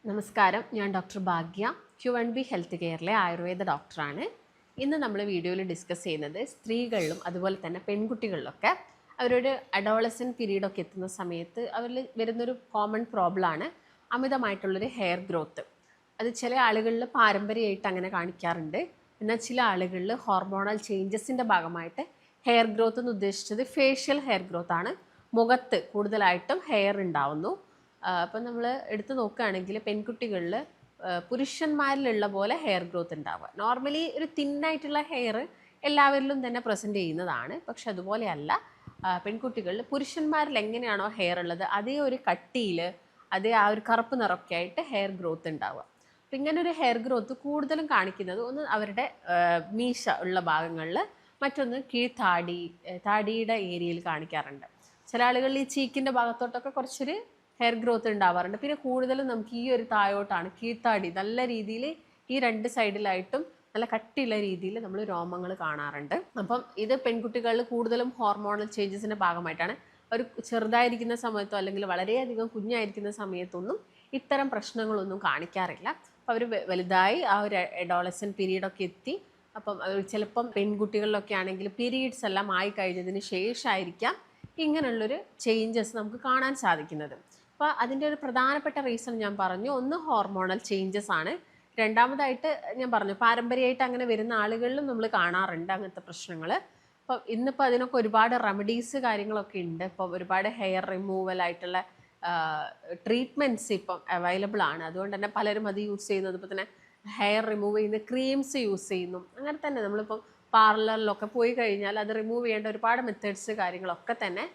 നമസ്കാരം, ഞാൻ ഡോക്ടർ ഭാഗ്യ, Q&B health കെയറിലെ Ayurveda ഡോക്ടറാണ്. ഇന്ന് നമ്മൾ വീഡിയോയിൽ ഡിസ്കസ് ചെയ്യുന്നത് സ്ത്രീകളിലും അതുപോലെ തന്നെ പെൺകുട്ടികളിലൊക്കെ അവരൊരു അഡോളസെൻറ്റ് പീരീഡൊക്കെ എത്തുന്ന സമയത്ത് അവരിൽ വരുന്നൊരു കോമൺ പ്രോബ്ലമാണ് അമിതമായിട്ടുള്ളൊരു ഹെയർ ഗ്രോത്ത്. അത് ചില ആളുകളിൽ പാരമ്പര്യമായിട്ട് അങ്ങനെ കാണിക്കാറുണ്ട്. എന്നാൽ ചില ആളുകളിൽ ഹോർമോണൽ ചേഞ്ചസിൻ്റെ ഭാഗമായിട്ട് ഹെയർ ഗ്രോത്ത് എന്ന് ഉദ്ദേശിച്ചത് ഫേഷ്യൽ ഹെയർ ഗ്രോത്ത് ആണ്. മുഖത്ത് കൂടുതലായിട്ടും ഹെയർ ഉണ്ടാവുന്നു. അപ്പം നമ്മൾ എടുത്ത് നോക്കുകയാണെങ്കിൽ പെൺകുട്ടികളിൽ പുരുഷന്മാരിലുള്ള പോലെ ഹെയർ ഗ്രോത്ത് ഉണ്ടാവുക. നോർമലി ഒരു തിന്നായിട്ടുള്ള ഹെയർ എല്ലാവരിലും തന്നെ പ്രസൻറ്റ് ചെയ്യുന്നതാണ്. പക്ഷെ അതുപോലെയല്ല പെൺകുട്ടികളിൽ പുരുഷന്മാരിൽ എങ്ങനെയാണോ ഹെയർ ഉള്ളത് അതേ ഒരു കട്ടിയിൽ അതേ ആ ഒരു കറുപ്പ് നിറമൊക്കെ ആയിട്ട് ഹെയർ ഗ്രോത്ത് ഉണ്ടാവുക. അപ്പം ഇങ്ങനൊരു ഹെയർ ഗ്രോത്ത് കൂടുതലും കാണിക്കുന്നത് ഒന്ന് അവരുടെ മീശ ഉള്ള ഭാഗങ്ങളിൽ, മറ്റൊന്ന് താടിയുടെ ഏരിയയിൽ കാണിക്കാറുണ്ട്. ചില ആളുകളിൽ ഈ ചീക്കിൻ്റെ ഭാഗത്തോട്ടൊക്കെ കുറച്ചൊരു ഹെയർ ഗ്രോത്ത് ഉണ്ടാവാറുണ്ട്. പിന്നെ കൂടുതലും നമുക്ക് ഈ ഒരു താഴോട്ടാണ് കീഴ്ത്താടി നല്ല രീതിയിൽ ഈ രണ്ട് സൈഡിലായിട്ടും നല്ല കട്ടിയുള്ള രീതിയിൽ നമ്മൾ രോമങ്ങൾ കാണാറുണ്ട്. അപ്പം ഇത് പെൺകുട്ടികളിൽ കൂടുതലും ഹോർമോണൽ ചേഞ്ചസിൻ്റെ ഭാഗമായിട്ടാണ്. ഒരു ചെറുതായിരിക്കുന്ന സമയത്തോ അല്ലെങ്കിൽ വളരെയധികം കുഞ്ഞായിരിക്കുന്ന സമയത്തൊന്നും ഇത്തരം പ്രശ്നങ്ങളൊന്നും കാണിക്കാറില്ല. അപ്പോൾ അവർ വലുതായി ആ ഒരു അഡോളസെൻറ്റ് പീരീഡൊക്കെ എത്തി. അപ്പം ചിലപ്പം പെൺകുട്ടികളിലൊക്കെ ആണെങ്കിൽ പീരീഡ്സ് എല്ലാം ആയി കഴിഞ്ഞതിന് ശേഷമായിരിക്കാം ഇങ്ങനെയുള്ളൊരു ചേഞ്ചസ് നമുക്ക് കാണാൻ സാധിക്കുന്നത്. അപ്പോൾ അതിൻ്റെ ഒരു പ്രധാനപ്പെട്ട റീസൺ ഞാൻ പറഞ്ഞു. ഒന്ന് ഹോർമോണൽ ചേഞ്ചസ് ആണ്. രണ്ടാമതായിട്ട് ഞാൻ പറഞ്ഞു പാരമ്പര്യമായിട്ട് അങ്ങനെ വരുന്ന ആളുകളിലും നമ്മൾ കാണാറുണ്ട് അങ്ങനത്തെ പ്രശ്നങ്ങൾ. അപ്പം ഇന്നിപ്പോൾ അതിനൊക്കെ ഒരുപാട് റെമഡീസ് കാര്യങ്ങളൊക്കെ ഉണ്ട്. ഇപ്പം ഒരുപാട് ഹെയർ റിമൂവൽ ആയിട്ടുള്ള ട്രീറ്റ്മെൻറ്റ്സ് ഇപ്പം അവൈലബിൾ ആണ്. അതുകൊണ്ട് തന്നെ പലരും അത് യൂസ് ചെയ്യുന്നത്. ഇപ്പോൾ തന്നെ ഹെയർ റിമൂവ് ചെയ്യുന്ന ക്രീംസ് യൂസ് ചെയ്യുന്നു. അങ്ങനെ തന്നെ നമ്മളിപ്പം പാർലറിലൊക്കെ പോയി കഴിഞ്ഞാൽ അത് റിമൂവ് ചെയ്യേണ്ട ഒരുപാട് മെത്തേഡ്സ് കാര്യങ്ങളൊക്കെ തന്നെ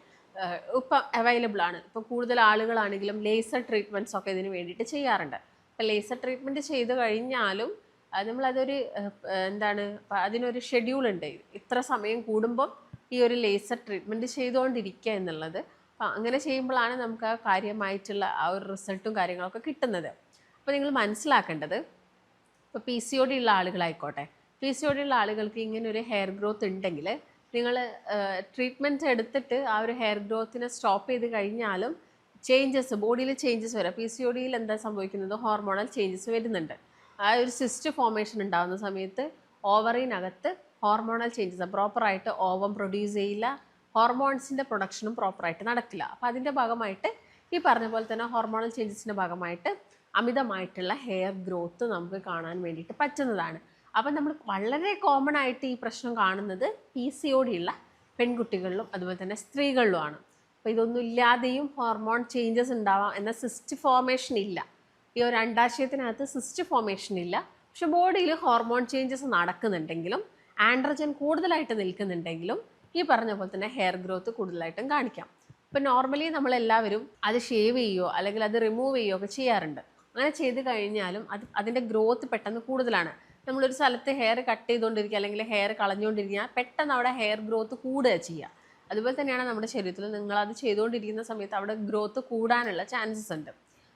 ഇപ്പം അവൈലബിൾ ആണ്. ഇപ്പം കൂടുതൽ ആളുകളാണെങ്കിലും ലേസർ ട്രീറ്റ്മെൻറ്റ്സ് ഒക്കെ ഇതിന് വേണ്ടിയിട്ട് ചെയ്യാറുണ്ട്. അപ്പം ലേസർ ട്രീറ്റ്മെൻറ്റ് ചെയ്ത് കഴിഞ്ഞാലും നമ്മളതൊരു അതിനൊരു ഷെഡ്യൂളുണ്ട്. ഇത്ര സമയം കൂടുമ്പം ഈ ഒരു ലേസർ ട്രീറ്റ്മെൻറ്റ് ചെയ്തുകൊണ്ടിരിക്കുക എന്നുള്ളത്. അപ്പം അങ്ങനെ ചെയ്യുമ്പോഴാണ് നമുക്ക് ആ കാര്യമായിട്ടുള്ള ആ ഒരു റിസൾട്ടും കാര്യങ്ങളൊക്കെ കിട്ടുന്നത്. അപ്പോൾ നിങ്ങൾ മനസ്സിലാക്കേണ്ടത്, ഇപ്പോൾ PCOD ഉള്ള ആളുകളായിക്കോട്ടെ, PCOD ഉള്ള ആളുകൾക്ക് ഇങ്ങനെ ഒരു ഹെയർ ഗ്രോത്ത് ഉണ്ടെങ്കിൽ നിങ്ങൾ ട്രീറ്റ്മെൻറ്റ് എടുത്തിട്ട് ആ ഒരു ഹെയർ ഗ്രോത്തിനെ സ്റ്റോപ്പ് ചെയ്ത് കഴിഞ്ഞാലും ചേഞ്ചസ് ബോഡിയിൽ ചേഞ്ചസ് വരാം. PCODയിൽ എന്താ സംഭവിക്കുന്നത്, ഹോർമോണൽ ചേഞ്ചസ് വരുന്നുണ്ട്. ആ ഒരു സിസ്റ്റ് ഫോർമേഷൻ ഉണ്ടാകുന്ന സമയത്ത് ഓവറിനകത്ത് ഹോർമോണൽ ചേഞ്ചസ് പ്രോപ്പറായിട്ട് ഓവം പ്രൊഡ്യൂസ് ചെയ്യില്ല, ഹോർമോൺസിൻ്റെ പ്രൊഡക്ഷനും പ്രോപ്പറായിട്ട് നടക്കില്ല. അപ്പോൾ അതിൻ്റെ ഭാഗമായിട്ട് ഈ പറഞ്ഞ പോലെ തന്നെ ഹോർമോണൽ ചേഞ്ചസിൻ്റെ ഭാഗമായിട്ട് അമിതമായിട്ടുള്ള ഹെയർ ഗ്രോത്ത് നമുക്ക് കാണാൻ വേണ്ടിയിട്ട് പറ്റുന്നതാണ്. അപ്പം നമ്മൾ വളരെ കോമൺ ആയിട്ട് ഈ പ്രശ്നം കാണുന്നത് PCOD ഉള്ള പെൺകുട്ടികളിലും അതുപോലെ തന്നെ സ്ത്രീകളിലുമാണ്. അപ്പോൾ ഇതൊന്നും ഇല്ലാതെയും ഹോർമോൺ ചേഞ്ചസ് ഉണ്ടാവാം, എന്നാൽ സിസ്റ്റ് ഫോർമേഷൻ ഇല്ല. ഈ ഒരു അണ്ടാശയത്തിനകത്ത് സിസ്റ്റ് ഫോർമേഷൻ ഇല്ല, പക്ഷെ ബോഡിയിൽ ഹോർമോൺ ചേഞ്ചസ് നടക്കുന്നുണ്ടെങ്കിലും ആൻഡ്രജൻ കൂടുതലായിട്ട് നിൽക്കുന്നുണ്ടെങ്കിലും ഈ പറഞ്ഞ പോലെ തന്നെ ഹെയർ ഗ്രോത്ത് കൂടുതലായിട്ടും കാണിക്കാം. ഇപ്പം നോർമലി നമ്മളെല്ലാവരും അത് ഷേവ് ചെയ്യുകയോ അല്ലെങ്കിൽ അത് റിമൂവ് ചെയ്യുകയോ ഒക്കെ ചെയ്യാറുണ്ട്. അങ്ങനെ ചെയ്ത് കഴിഞ്ഞാലും അതിൻ്റെ ഗ്രോത്ത് പെട്ടെന്ന് കൂടുതലാണ്. നമ്മളൊരു സ്ഥലത്ത് ഹെയർ കട്ട് ചെയ്തുകൊണ്ടിരിക്കുക അല്ലെങ്കിൽ ഹെയർ കളഞ്ഞുകൊണ്ടിരിക്കുക, പെട്ടെന്ന് അവിടെ ഹെയർ ഗ്രോത്ത് കൂടുക ചെയ്യുക. അതുപോലെ തന്നെയാണ് നമ്മുടെ ശരീരത്തിൽ നിങ്ങളത് ചെയ്തുകൊണ്ടിരിക്കുന്ന സമയത്ത് അവിടെ ഗ്രോത്ത് കൂടാനുള്ള ചാൻസസ് ഉണ്ട്.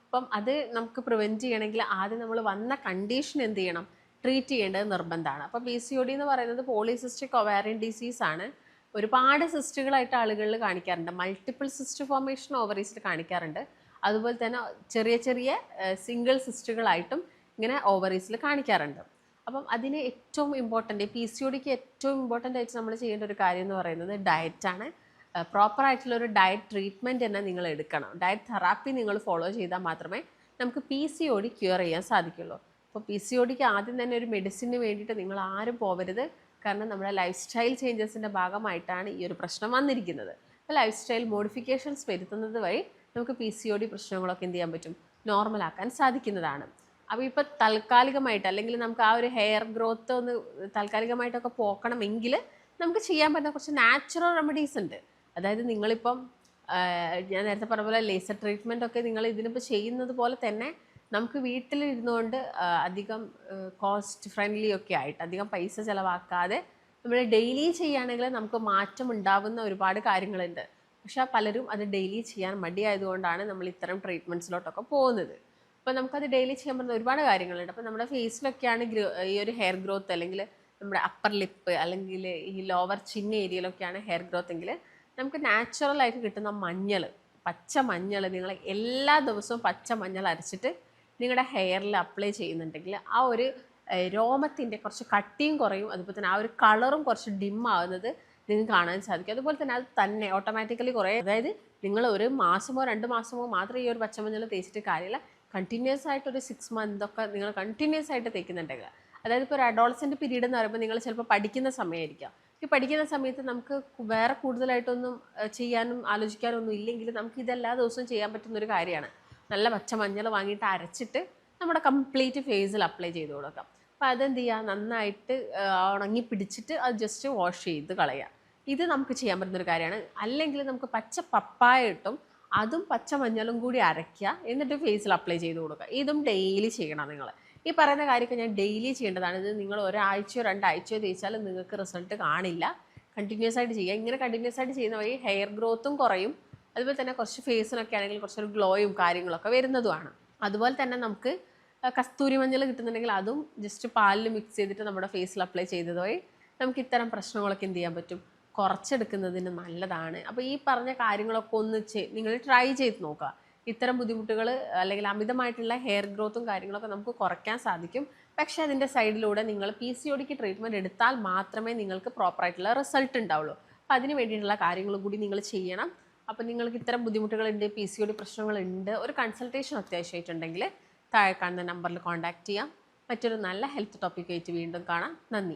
അപ്പം അത് നമുക്ക് പ്രിവെൻറ്റ് ചെയ്യണമെങ്കിൽ ആദ്യം നമ്മൾ വന്ന കണ്ടീഷൻ എന്ത് ചെയ്യണം, ട്രീറ്റ് ചെയ്യേണ്ടത് നിർബന്ധമാണ്. അപ്പോൾ PCOD എന്ന് പറയുന്നത് പോളിസിസ്റ്റിക് ഒവാരിയൻ ഡിസീസ് ആണ്. ഒരുപാട് സിസ്റ്റുകളായിട്ട് ആളുകളിൽ കാണിക്കാറുണ്ട്. മൾട്ടിപ്പിൾ സിസ്റ്റ് ഫോർമേഷൻ ഓവറീസിൽ കാണിക്കാറുണ്ട്. അതുപോലെ തന്നെ ചെറിയ ചെറിയ സിംഗിൾ സിസ്റ്റുകളായിട്ടും ഇങ്ങനെ ഓവറീസിൽ കാണിക്കാറുണ്ട്. അപ്പം അതിന് ഏറ്റവും ഇമ്പോർട്ടൻ്റ് PCODക്ക് ഏറ്റവും ഇമ്പോർട്ടൻ്റ് ആയിട്ട് നമ്മൾ ചെയ്യേണ്ട ഒരു കാര്യം എന്ന് പറയുന്നത് ഡയറ്റാണ്. പ്രോപ്പറായിട്ടുള്ളൊരു ഡയറ്റ് ട്രീറ്റ്മെൻറ്റ് തന്നെ നിങ്ങൾ എടുക്കണം. ഡയറ്റ് തെറാപ്പി നിങ്ങൾ ഫോളോ ചെയ്താൽ മാത്രമേ നമുക്ക് PCOD ക്യൂർ ചെയ്യാൻ സാധിക്കുള്ളൂ. അപ്പോൾ PCODക്ക് ആദ്യം തന്നെ ഒരു മെഡിസിന് വേണ്ടിയിട്ട് നിങ്ങൾ ആരും പോകരുത്. കാരണം നമ്മുടെ ലൈഫ് സ്റ്റൈൽ ചേഞ്ചസിൻ്റെ ഭാഗമായിട്ടാണ് ഈ ഒരു പ്രശ്നം വന്നിരിക്കുന്നത്. അപ്പോൾ ലൈഫ് സ്റ്റൈൽ മോഡിഫിക്കേഷൻസ് വരുത്തുന്നത് വഴി നമുക്ക് PCOD പ്രശ്നങ്ങളൊക്കെ എന്ത് ചെയ്യാൻ പറ്റും, നോർമലാക്കാൻ സാധിക്കുന്നതാണ്. അപ്പോൾ ഇപ്പോൾ താൽക്കാലികമായിട്ട് അല്ലെങ്കിൽ നമുക്ക് ആ ഒരു ഹെയർ ഗ്രോത്ത് ഒന്ന് താൽക്കാലികമായിട്ടൊക്കെ പോക്കണമെങ്കിൽ നമുക്ക് ചെയ്യാൻ പറ്റുന്ന കുറച്ച് നാച്ചുറൽ റെമഡീസ് ഉണ്ട്. അതായത് നിങ്ങളിപ്പം ഞാൻ നേരത്തെ പറഞ്ഞ പോലെ ലേസർ ട്രീറ്റ്മെൻ്റ് ഒക്കെ നിങ്ങൾ ഇതിനിപ്പോൾ ചെയ്യുന്നത് പോലെ തന്നെ നമുക്ക് വീട്ടിലിരുന്നുകൊണ്ട് അധികം കോസ്റ്റ് ഫ്രണ്ട്ലി ഒക്കെ ആയിട്ട് അധികം പൈസ ചിലവാക്കാതെ നമ്മൾ ഡെയിലി ചെയ്യുകയാണെങ്കിൽ നമുക്ക് മാറ്റം ഉണ്ടാവുന്ന ഒരുപാട് കാര്യങ്ങളുണ്ട്. പക്ഷേ പലരും അത് ഡെയിലി ചെയ്യാൻ മടിയായതുകൊണ്ടാണ് നമ്മൾ ഇത്തരം ട്രീറ്റ്മെൻറ്റ്സിലോട്ടൊക്കെ പോകുന്നത്. അപ്പോൾ നമുക്കത് ഡെയിലി ചെയ്യാൻ പറ്റുന്ന ഒരുപാട് കാര്യങ്ങളുണ്ട്. അപ്പോൾ നമ്മുടെ ഫേസിലൊക്കെയാണ് ഈ ഒരു ഹെയർ ഗ്രോത്ത് അല്ലെങ്കിൽ നമ്മുടെ അപ്പർ ലിപ്പ് അല്ലെങ്കിൽ ഈ ലോവർ ചിൻ ഏരിയയിലൊക്കെയാണ് ഹെയർ ഗ്രോത്ത് എങ്കിൽ നമുക്ക് നാച്ചുറലായിട്ട് കിട്ടുന്ന മഞ്ഞൾ, പച്ച മഞ്ഞൾ, നിങ്ങൾ എല്ലാ ദിവസവും പച്ച മഞ്ഞൾ അരച്ചിട്ട് നിങ്ങളുടെ ഹെയറിൽ അപ്ലൈ ചെയ്യുന്നുണ്ടെങ്കിൽ ആ ഒരു രോമത്തിൻ്റെ കുറച്ച് കട്ടിയും കുറയും, അതുപോലെ തന്നെ ആ ഒരു കളറും കുറച്ച് ഡിം ആവുന്നത് നിങ്ങൾക്ക് കാണാൻ സാധിക്കും. അതുപോലെ തന്നെ അത് തന്നെ ഓട്ടോമാറ്റിക്കലി കുറേ, അതായത് നിങ്ങൾ ഒരു മാസമോ 2 മാസമോ മാത്രം ഈ ഒരു പച്ചമഞ്ഞൾ തേച്ചിട്ട് കാര്യമില്ല, കണ്ടിന്യൂസ് ആയിട്ട് ഒരു 6 മന്തൊക്കെ നിങ്ങൾ കണ്ടിന്യൂസ് ആയിട്ട് തേക്കുന്നുണ്ടെങ്കിൽ, അതായത് ഇപ്പോൾ ഒരു അഡോളസെൻ്റ് പീരീഡ് എന്ന് പറയുമ്പോൾ നിങ്ങൾ ചിലപ്പോൾ പഠിക്കുന്ന സമയമായിരിക്കാം. ഈ പഠിക്കുന്ന സമയത്ത് നമുക്ക് വേറെ കൂടുതലായിട്ടൊന്നും ചെയ്യാനും ആലോചിക്കാനും ഒന്നും ഇല്ലെങ്കിൽ നമുക്ക് ഇതെല്ലാ ദിവസവും ചെയ്യാൻ പറ്റുന്നൊരു കാര്യമാണ്. നല്ല പച്ചമഞ്ഞൾ വാങ്ങിയിട്ട് അരച്ചിട്ട് നമ്മുടെ കംപ്ലീറ്റ് ഫേസിൽ അപ്ലൈ ചെയ്ത് കൊടുക്കാം. അപ്പോൾ അതെന്ത് ചെയ്യുക, നന്നായിട്ട് ഉണങ്ങി പിടിച്ചിട്ട് അത് ജസ്റ്റ് വാഷ് ചെയ്ത് കളയുക. ഇത് നമുക്ക് ചെയ്യാൻ പറ്റുന്നൊരു കാര്യമാണ്. അല്ലെങ്കിൽ നമുക്ക് പച്ച പപ്പായ ഇട്ടും അതും പച്ചമഞ്ഞളും കൂടി അരയ്ക്കുക, എന്നിട്ട് ഫേസിൽ അപ്ലൈ ചെയ്ത് കൊടുക്കുക. ഇതും ഡെയിലി ചെയ്യണം നിങ്ങൾ. ഈ പറയുന്ന കാര്യമൊക്കെ ഞാൻ ഡെയിലി ചെയ്യേണ്ടതാണ്. ഇത് നിങ്ങൾ ഒരാഴ്ചയോ 2 ആഴ്ചയോ തേച്ചാലും നിങ്ങൾക്ക് റിസൾട്ട് കാണില്ല. കണ്ടിന്യൂസ് ആയിട്ട് ചെയ്യുക. ഇങ്ങനെ കണ്ടിന്യൂസ് ആയിട്ട് ചെയ്യുന്ന വഴി ഹെയർ ഗ്രോത്തും കുറയും, അതുപോലെ തന്നെ കുറച്ച് ഫേസിനൊക്കെ ആണെങ്കിൽ കുറച്ചൊരു ഗ്ലോയും കാര്യങ്ങളൊക്കെ വരുന്നതുമാണ്. അതുപോലെ തന്നെ നമുക്ക് കസ്തൂരി മഞ്ഞൾ കിട്ടുന്നുണ്ടെങ്കിൽ അതും ജസ്റ്റ് പാലിൽ മിക്സ് ചെയ്തിട്ട് നമ്മുടെ ഫേസിൽ അപ്ലൈ ചെയ്തത് വഴി നമുക്ക് ഇത്തരം പ്രശ്നങ്ങളൊക്കെ എന്ത് ചെയ്യാൻ പറ്റും, കുറച്ചെടുക്കുന്നതിന് നല്ലതാണ്. അപ്പോൾ ഈ പറഞ്ഞ കാര്യങ്ങളൊക്കെ ഒന്ന് നിങ്ങൾ ട്രൈ ചെയ്ത് നോക്കുക. ഇത്തരം ബുദ്ധിമുട്ടുകൾ അല്ലെങ്കിൽ അമിതമായിട്ടുള്ള ഹെയർ ഗ്രോത്തും കാര്യങ്ങളൊക്കെ നമുക്ക് കുറയ്ക്കാൻ സാധിക്കും. പക്ഷേ അതിൻ്റെ സൈഡിലൂടെ നിങ്ങൾ PCODക്ക് ട്രീറ്റ്മെൻറ്റ് എടുത്താൽ മാത്രമേ നിങ്ങൾക്ക് പ്രോപ്പറായിട്ടുള്ള റിസൾട്ട് ഉണ്ടാവുള്ളൂ. അപ്പോൾ അതിന് വേണ്ടിയിട്ടുള്ള കാര്യങ്ങളും കൂടി നിങ്ങൾ ചെയ്യണം. അപ്പോൾ നിങ്ങൾക്ക് ഇത്തരം ബുദ്ധിമുട്ടുകളുണ്ട്, PCOD പ്രശ്നങ്ങളുണ്ട്, ഒരു കൺസൾട്ടേഷൻ അത്യാവശ്യമായിട്ടുണ്ടെങ്കിൽ താഴെ കാണുന്ന നമ്പറിൽ കോൺടാക്റ്റ് ചെയ്യാം. മറ്റൊരു നല്ല ഹെൽത്ത് ടോപ്പിക്കായിട്ട് വീണ്ടും കാണാം. നന്ദി.